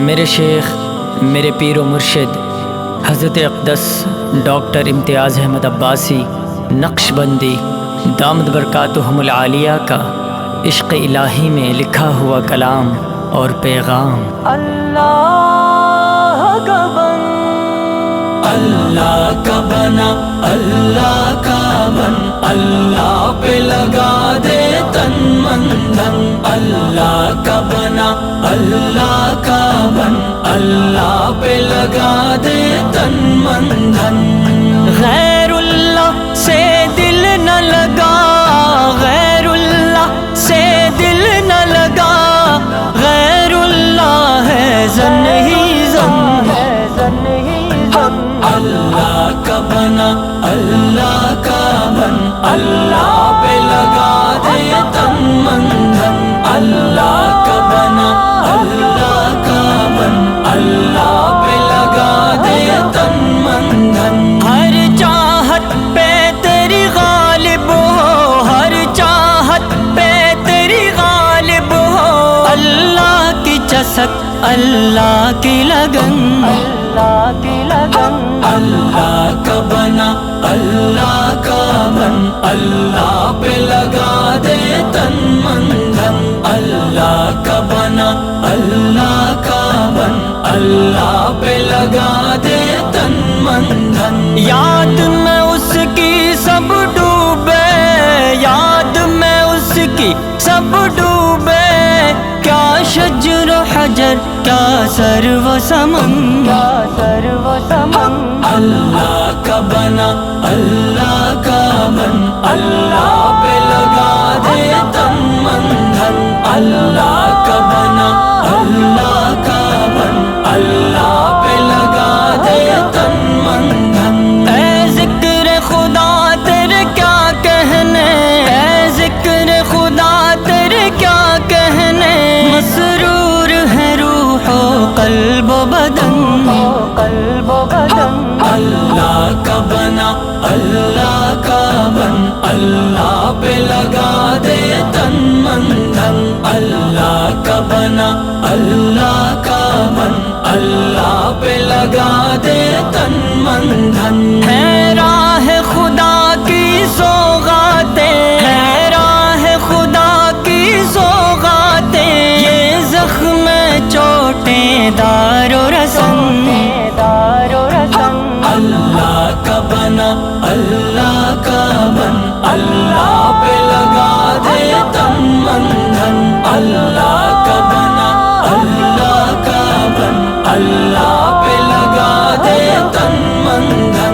میرے شیخ، میرے پیر و مرشد حضرت اقدس ڈاکٹر امتیاز احمد عباسی نقش بندی دامت برکاتہم العالیہ کا عشق الہی میں لکھا ہوا کلام اور پیغام۔ اللہ کا بنا اللہ کا بن، اللہ پہ لگا دے تن من دھن۔ اللہ کا بنا اللہ کا بن، اللہ پہ لگا دے تن من دھن۔ غیر اللہ سے دل نہ لگا، غیر اللہ سے دل نہ لگا، غیر اللہ ہے زن ہی زن۔ اللہ کا بنا اللہ کا بن، اللہ پہ لگا دے تن من دھن۔ اللہ کا بنا اللہ کا بن، اللہ پہ لگا دے تن من دھن۔ ہر چاہت پہ تیری غالب ہو، ہر چاہت پہ تیری غالب ہو، اللہ کی چسک اللہ کی لگن، اللہ کی لگن۔ اللہ کا بنا اللہ کا بن، اللہ پہ لگا دے تن من دھن۔ اللہ کا بنا اللہ کا بن، اللہ پہ لگا دے تن من دھن۔ یاد میں اس کی سب ڈوبے، یاد میں اس کی سب ڈوبے، کیا شجر و حجر کیا سر و سمن، کیا سر و سمن۔ اللہ کا بنا اللہ کا بن، اللہ پہ لگا دے تن من دھن۔ اللہ کا بنا اللہ کا بن، اللہ پہ لگا دے تن من دھن۔ اے ذکر خدا تیرے کیا کہنے، اے ذکر خدا تیرے کیا کہنے، مسرور ہے روح و قلب و بدن، قلب و بدن۔ اللہ کا بنا اللہ کا بن، اللہ پہ لگا دے تن من دھن۔ اللہ کا بنا اللہ کا بن، اللہ پہ لگا دے تن من دھن۔ ہے راہ خدا کی سوغاتیں، ہے راہ خدا کی سوغاتیں، یہ زخم چوٹیں دار و رسن، دار و رسن۔ اللہ کا بنا اللہ کا بن، اللہ پہ لگا دے تن من دھن۔ اللہ کا بنا اللہ کا بن، اللہ پہ لگا دے تن من دھن۔